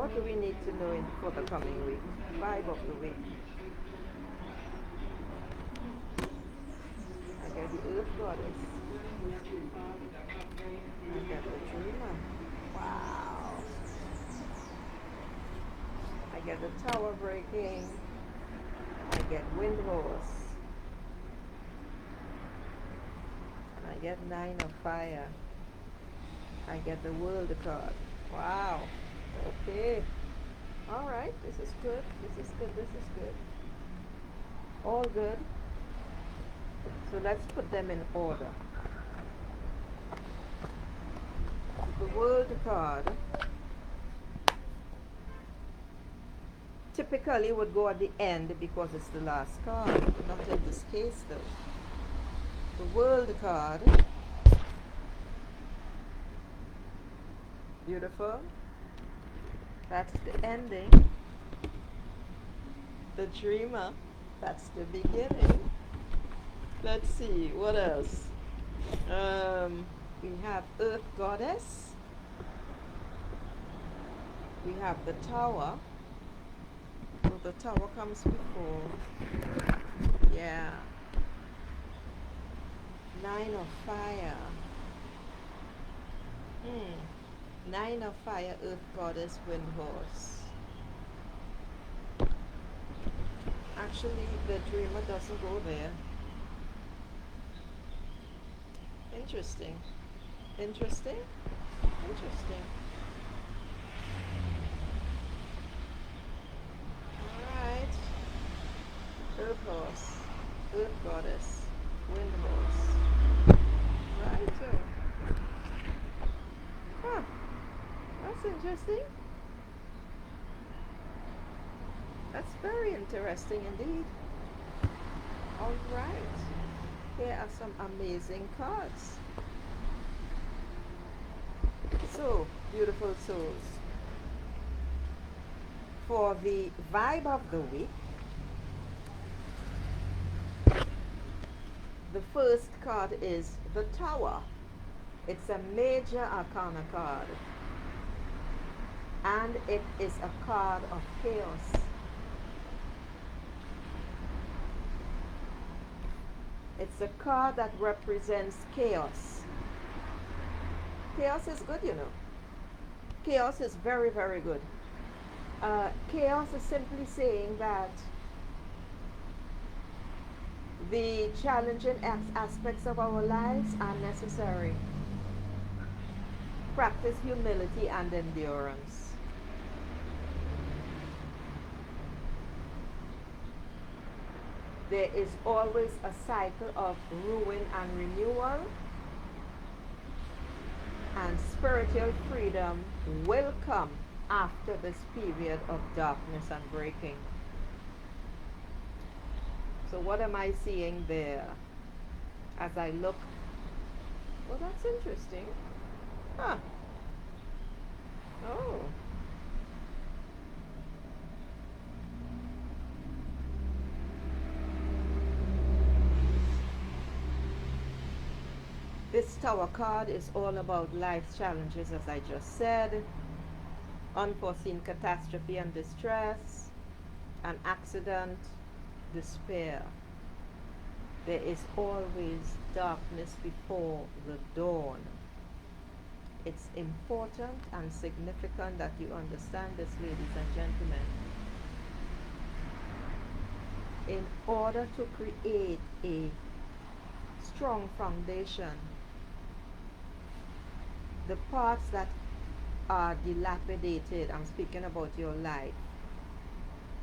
what do we need to know for the coming week? Vibe of the week. I get the Earth Goddess. I get the Dreamer. Wow. I get the Tower breaking. I get Wind Horse. And I get Nine of Fire. I get the World card. Wow. Okay. All right. This is good. This is good. This is good. All good. So let's put them in order. The World card typically would go at the end because it's the last card. Not in this case though. The World card. Beautiful. That's the ending. The Dreamer. That's the beginning. Let's see, what else? We have Earth Goddess. We have the Tower. So the Tower comes before. Yeah. Nine of Fire. Nine of Fire, Earth Goddess, Wind Horse. Actually, the Dreamer doesn't go there. Interesting. Interesting. Interesting. Alright. Earth Horse. Earth Goddess. Wind Horse. Right. Huh. That's interesting. That's very interesting indeed. Alright. Here are some amazing cards. So, beautiful souls. For the vibe of the week, the first card is the Tower. It's a major arcana card. And it is a card of chaos. It's a card that represents chaos. Chaos is good, you know. Chaos is very, very good. Chaos is simply saying that the challenging aspects of our lives are necessary. Practice humility and endurance. There is always a cycle of ruin and renewal, and spiritual freedom will come after this period of darkness and breaking. So what am I seeing there as I look? Well, that's interesting. Huh. Oh. This Tower card is all about life's challenges, as I just said. Unforeseen catastrophe and distress, an accident, despair. There is always darkness before the dawn. It's important and significant that you understand this, ladies and gentlemen. In order to create a strong foundation, the parts that are dilapidated, I'm speaking about your life,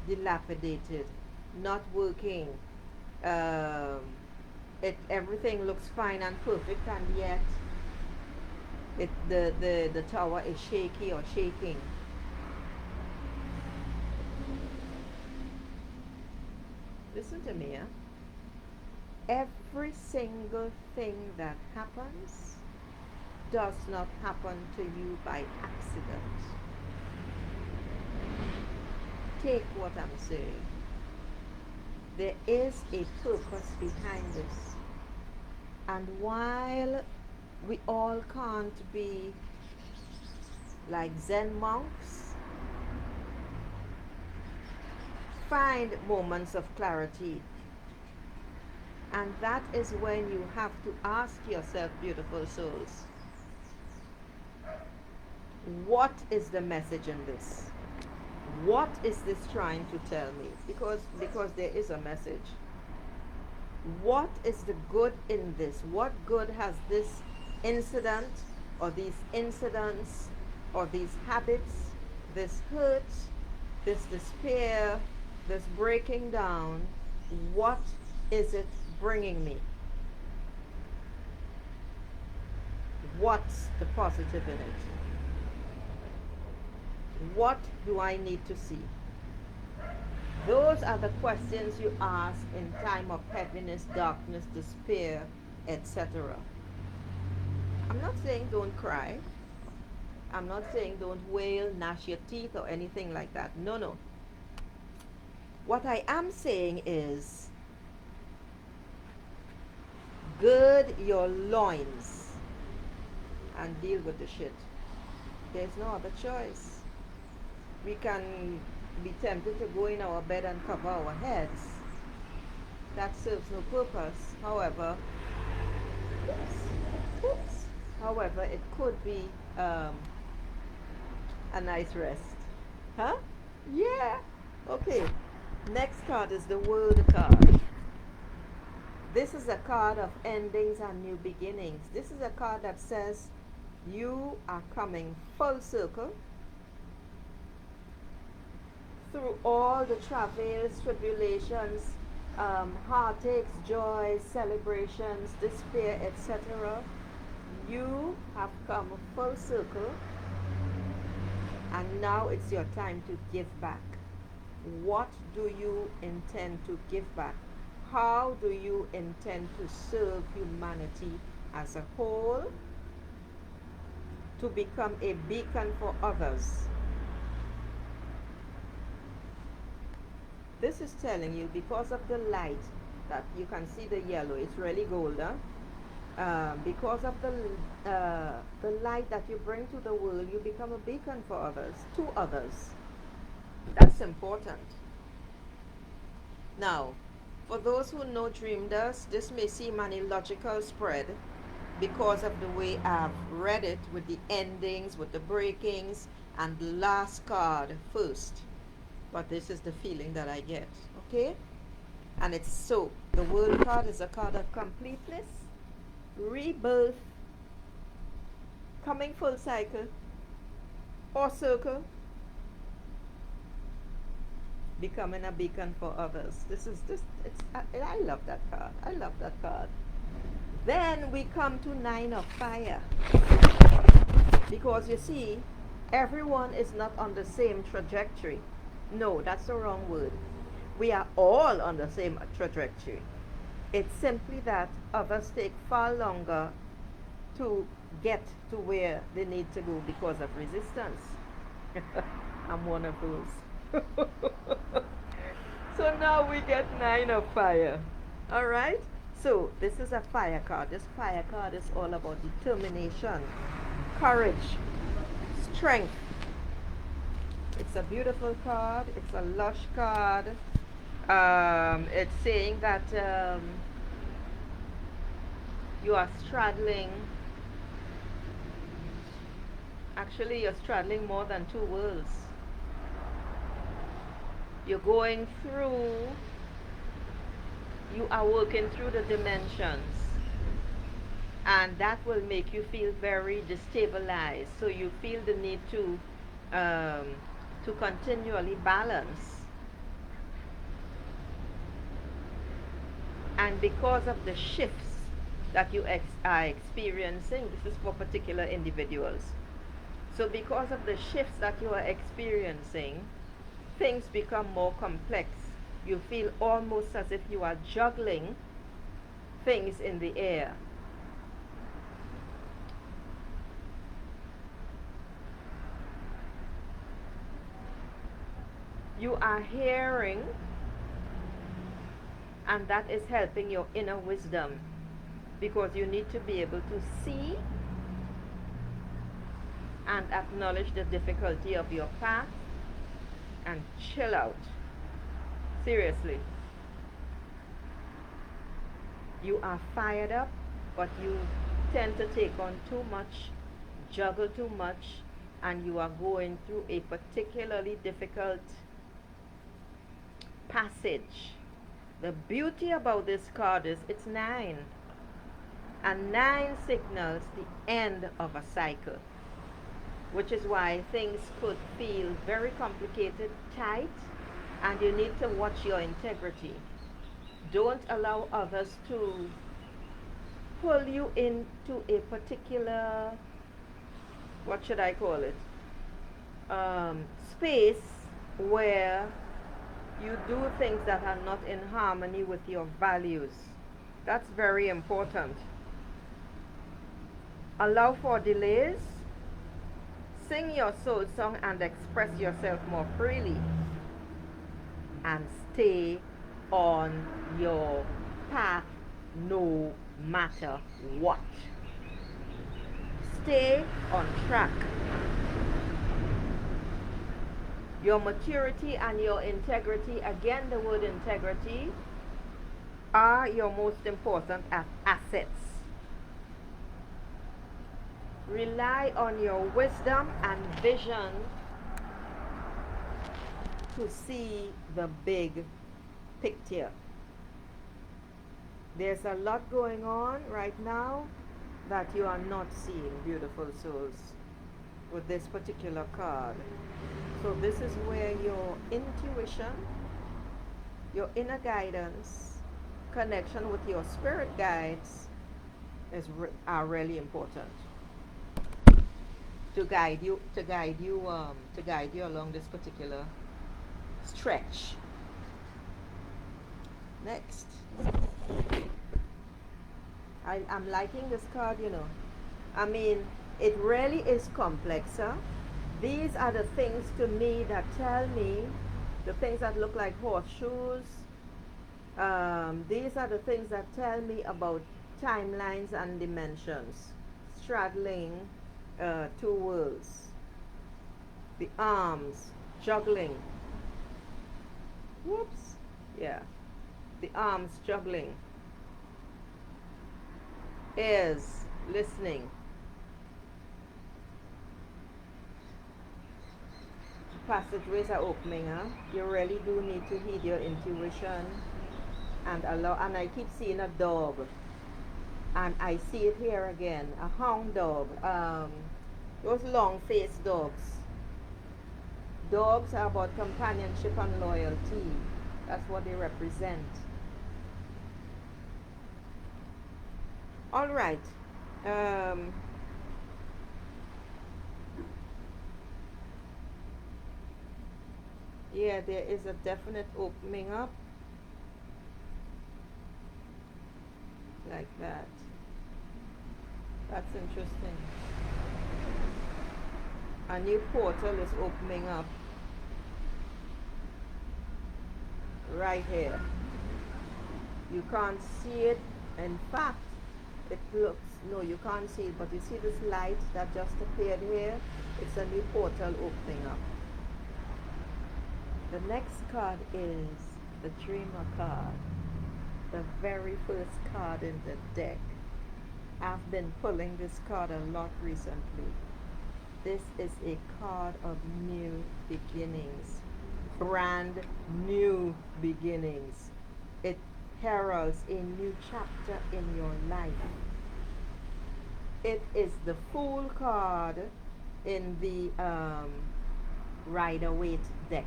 dilapidated, not working, everything looks fine and perfect, and yet the tower is shaky or shaking. Listen to me, every single thing that happens does not happen to you by accident. Take what I'm saying. There is a purpose behind this. And while we all can't be like Zen monks find moments of clarity. And that is when you have to ask yourself, beautiful souls, what is the message in this? What is this trying to tell me? Because there is a message. What is the good in this? What good has this incident or these incidents or these habits, this hurt, this despair, this breaking down, what is it bringing me? What's the positive in it? What do I need to see? Those are the questions you ask in time of heaviness, darkness, despair, etc. I'm not saying don't cry. I'm not saying don't wail, gnash your teeth, or anything like that. No, no. What I am saying is gird your loins and deal with the shit. There's no other choice. We can be tempted to go in our bed and cover our heads. That serves no purpose. However, however, it could be a nice rest. Huh? Yeah. Okay. Next card is the World card. This is a card of endings and new beginnings. This is a card that says you are coming full circle through all the travails, tribulations, heartaches, joys, celebrations, despair, etc. You have come full circle, and now it's your time to give back. What do you intend to give back? How do you intend to serve humanity as a whole, to become a beacon for others? This is telling you, because of the light that you can see, the yellow, it's really gold, huh? Because of the light that you bring to the world, you become a beacon for others, to others. That's important. Now, for those who know Dream Dust, this may seem an illogical spread because of the way I've read it, with the endings, with the breakings, and the last card first. But this is the feeling that I get, okay? And it's so. The World card is a card of completeness, rebirth, coming full cycle, or circle, becoming a beacon for others. I love that card. I love that card. Then we come to Nine of Fire. Because you see, everyone is not on the same trajectory. No, that's the wrong word. We are all on the same trajectory. It's simply that others take far longer to get to where they need to go because of resistance. I'm one of those. So now we get Nine of Fire. Alright? So this is a fire card. This fire card is all about determination, courage, strength. It's a beautiful card. It's a lush card. It's saying that you are straddling. Actually, you're straddling more than two worlds. You're going through. You are working through the dimensions, and that will make you feel very destabilized. So you feel the need to continually balance. And because of the shifts that you are experiencing, this is for particular individuals. So because of the shifts that you are experiencing, things become more complex. You feel almost as if you are juggling things in the air. You are hearing, and that is helping your inner wisdom, because you need to be able to see and acknowledge the difficulty of your path and chill out. Seriously. You are fired up, but you tend to take on too much, juggle too much, and you are going through a particularly difficult passage. The beauty about this card is it's nine, and nine signals the end of a cycle, which is why things could feel very complicated, tight, and you need to watch your integrity. Don't allow others to pull you into a particular, what should I call it, space where you do things that are not in harmony with your values. That's very important. Allow for delays. Sing your soul song and express yourself more freely. And stay on your path no matter what. Stay on track. Your maturity and your integrity, again the word integrity, are your most important assets. Rely on your wisdom and vision to see the big picture. There's a lot going on right now that you are not seeing, beautiful souls, with this particular card. So this is where your intuition, your inner guidance, connection with your spirit guides are really important to guide you along this particular stretch. Next, I'm liking this card, you know. I mean, it really is complex, huh? These are the things to me that tell me, the things that look like horseshoes. These are the things that tell me about timelines and dimensions, straddling two worlds. The arms, juggling. Whoops. Yeah. The arms juggling. Ears listening. Passageways are opening, huh? You really do need to heed your intuition and allow. And I keep seeing a dog, and I see it here again, a hound dog. Those long-faced dogs. Dogs are about companionship and loyalty. That's what they represent. All right. Yeah, there is a definite opening up. Like that. That's interesting. A new portal is opening up. Right here. You can't see it. In fact, it looks, no, you can't see it, but you see this light that just appeared here? It's a new portal opening up. The next card is the Dreamer card, the very first card in the deck. I've been pulling this card a lot recently. This is a card of new beginnings, brand new beginnings. It heralds a new chapter in your life. It is the Fool card in the Rider-Waite deck.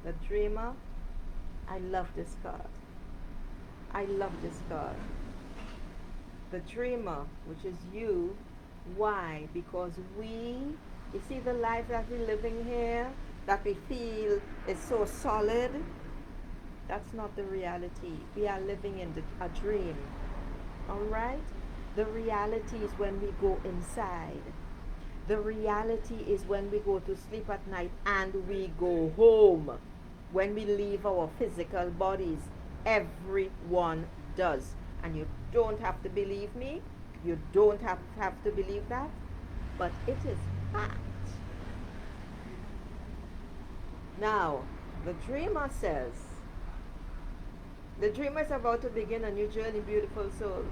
The Dreamer, I love this card. I love this card. The Dreamer, which is you. Why? Because you see the life that we're living here, that we feel is so solid, that's not the reality. We are living in a dream. Alright? The reality is when we go inside. The reality is when we go to sleep at night and we go home. When we leave our physical bodies. Everyone does. And you don't have to believe me. You don't have to believe that. But it is fact. Now, The dreamer says, the dreamer is about to begin a new journey, beautiful souls.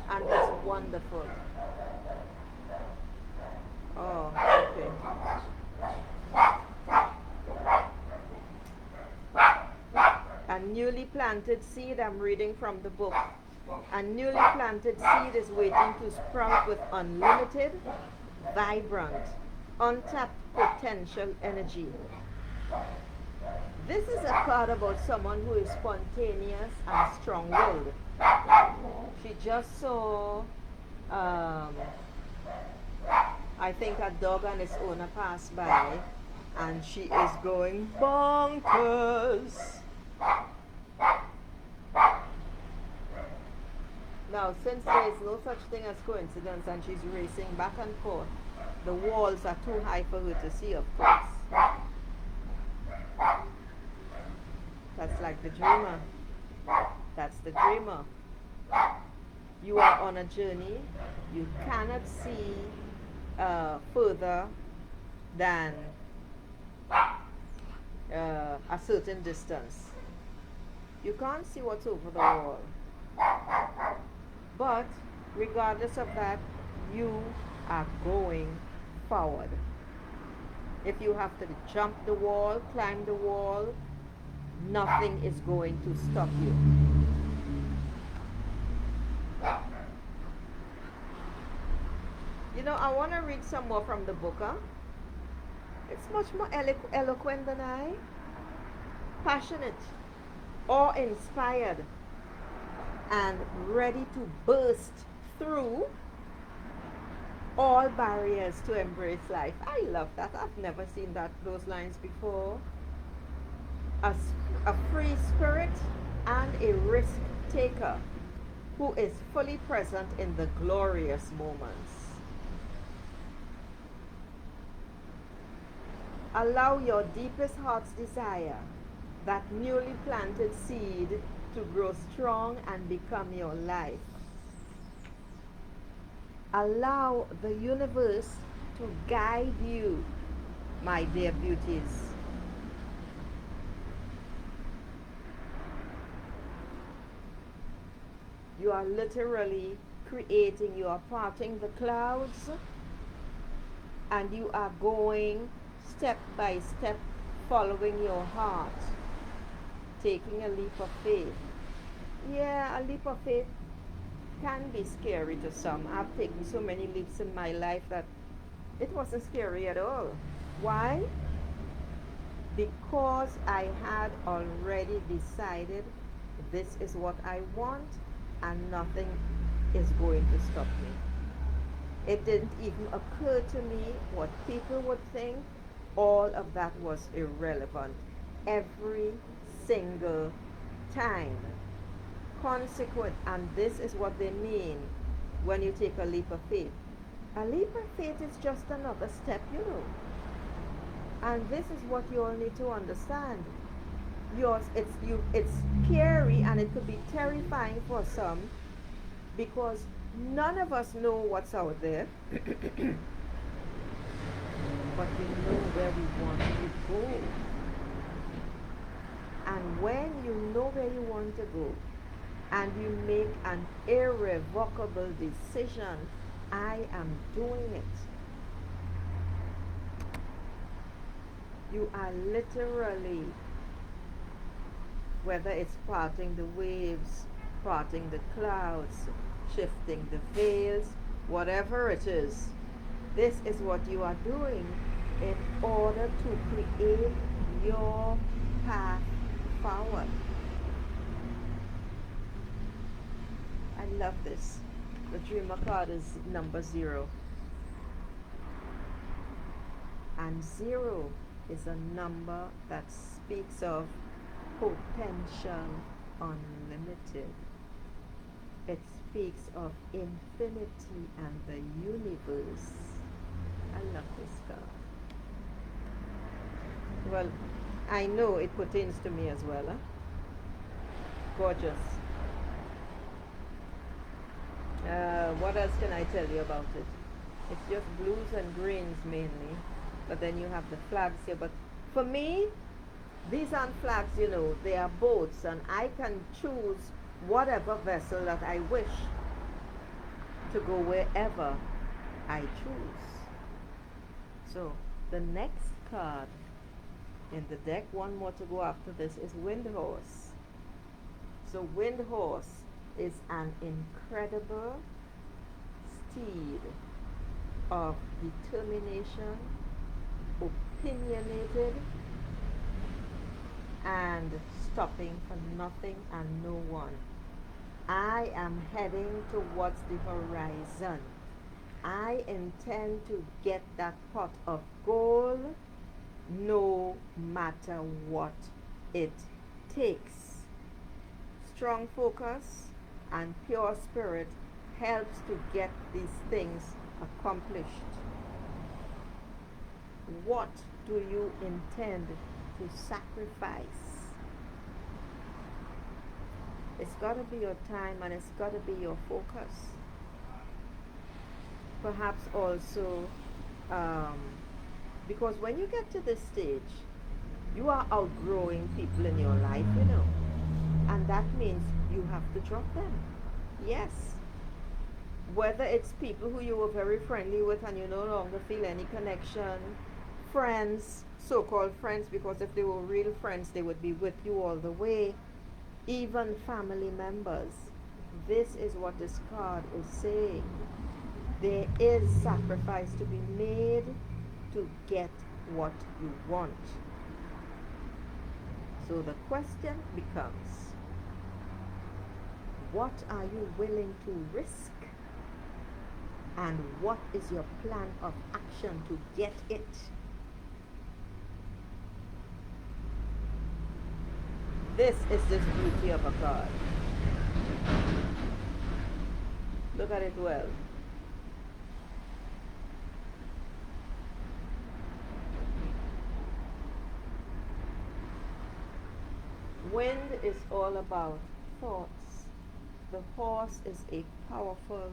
And it's wonderful. Oh, okay. A newly planted seed, I'm reading from the book. A newly planted seed is waiting to sprout with unlimited, vibrant, untapped potential energy. This is a card about someone who is spontaneous and strong-willed. She just saw, I think, a dog and its owner pass by, and she is going bonkers. Now, since there is no such thing as coincidence and she's racing back and forth, the walls are too high for her to see, of course. That's like the dreamer. That's the dreamer. You are on a journey. You cannot see further than a certain distance. You can't see what's over the wall. But regardless of that, you are going forward. If you have to jump the wall, climb the wall, nothing is going to stop you. You know, I want to read some more from the book, huh? It's much more eloquent than I. Passionate, awe-inspired, and ready to burst through all barriers to embrace life. I love that. I've never seen those lines before. A free spirit and a risk taker who is fully present in the glorious moments. Allow your deepest heart's desire, that newly planted seed, to grow strong and become your life. Allow the universe to guide you, my dear beauties. You are literally creating, you are parting the clouds, and you are going step by step, following your heart, taking a leap of faith. Yeah, a leap of faith can be scary to some. I've taken so many leaps in my life that it wasn't scary at all. Why? Because I had already decided this is what I want and nothing is going to stop me. It didn't even occur to me what people would think. All of that was irrelevant. Every single time. Consequent, and this is what they mean when you take a leap of faith. A leap of faith is just another step, you know. And this is what you all need to understand. It's scary and it could be terrifying for some because none of us know what's out there. But we know where we want to go. And when you know where you want to go, and you make an irrevocable decision, I am doing it. You are literally, whether it's parting the waves, parting the clouds, shifting the veils, whatever it is, this is what you are doing in order to create your path forward. I love this. The dreamer card is number 0. And 0 is a number that speaks of potential unlimited. It speaks of infinity and the universe. I love this card. Well, I know it pertains to me as well. Huh? Gorgeous. What else can I tell you about it? It's just blues and greens mainly, but then you have the flags here. But for me, These aren't flags, they are boats, and I can choose whatever vessel that I wish to go wherever I choose. So, the next card in the deck, one more to go after this, is Wind Horse. So, Wind Horse is an incredible steed of determination, opinionated, and stopping for nothing and no one. I am heading towards the horizon. I intend to get that pot of gold no matter what it takes. Strong focus and pure spirit helps to get these things accomplished. What do you intend to sacrifice? It's got to be your time, and it's got to be your focus. Perhaps also, because when you get to this stage, you are outgrowing people in your life, and that means you have to drop them. Yes. Whether it's people who you were very friendly with and you no longer feel any connection, friends, so-called friends, because if they were real friends, they would be with you all the way, even family members. This is what this card is saying. There is sacrifice to be made to get what you want. So the question becomes, what are you willing to risk? And what is your plan of action to get it? This is the beauty of a card. Look at it well. Wind is all about thoughts. The horse is a powerful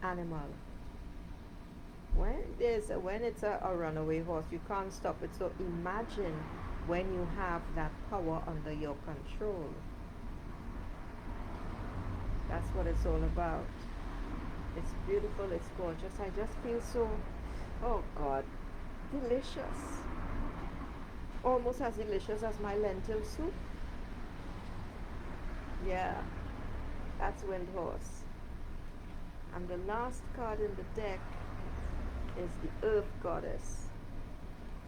animal. When it's a runaway horse, you can't stop it. So imagine when you have that power under your control. That's what it's all about. It's beautiful, it's gorgeous. I just feel so, oh God, delicious. Almost as delicious as my lentil soup. Yeah, that's Wind Horse. And the last card in the deck is the Earth Goddess.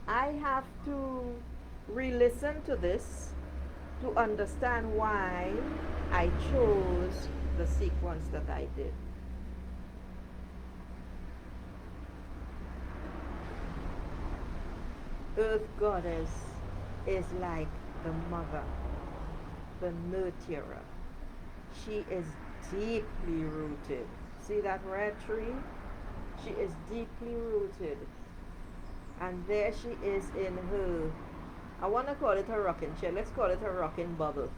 I have to re-listen to this to understand why I chose the sequence that I did. Earth Goddess is like the mother, the nurturer. She is deeply rooted. See that red tree? She is deeply rooted. And there she is in her, I want to call it a rocking chair. Let's call it a rocking bubble.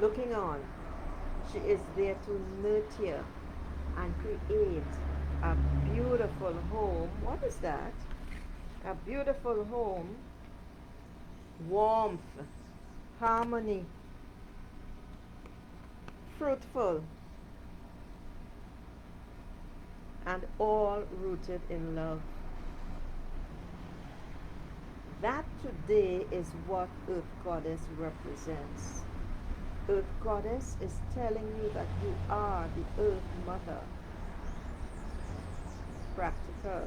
Looking on. She is there to nurture and create a beautiful home. What is that? A beautiful home. Warmth, harmony, fruitful, and all rooted in love. That today is what Earth Goddess represents. Earth Goddess is telling you that you are the Earth Mother. Practical,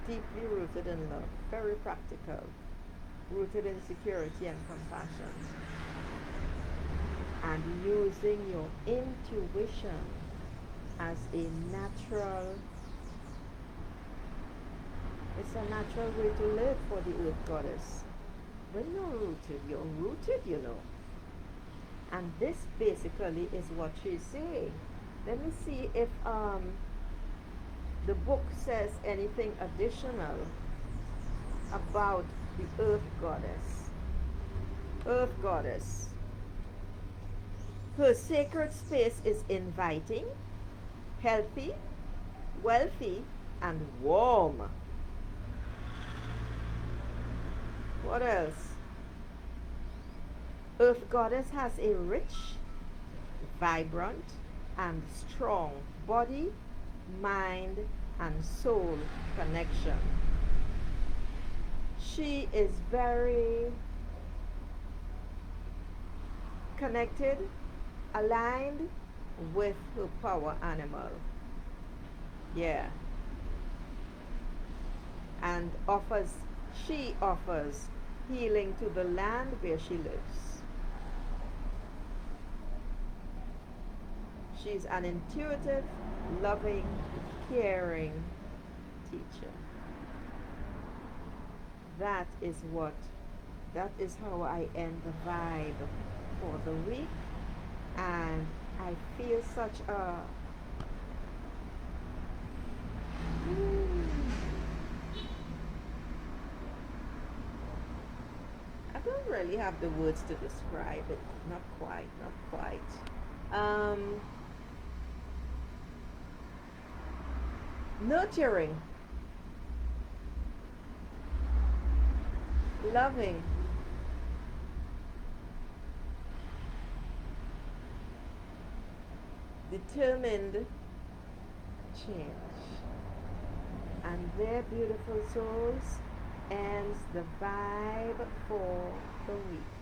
deeply rooted in love, very practical, rooted in security and compassion, and using your intuition as a natural, it's a natural way to live for the Earth Goddess. When you're rooted, And this basically is what she's saying. Let me see if the book says anything additional about the Earth Goddess. Earth Goddess. Her sacred space is inviting, healthy, wealthy, and warm. What else? Earth Goddess has a rich, vibrant, and strong body, mind, and soul connection. She is very connected, aligned with her power animal. Yeah. And she offers healing to the land where she lives. She's an intuitive, loving, caring teacher. That is how I end the vibe for the week. And I feel such a I don't really have the words to describe it. Not quite, not quite. Nurturing, loving, determined change. And their beautiful souls ends the vibe for the week.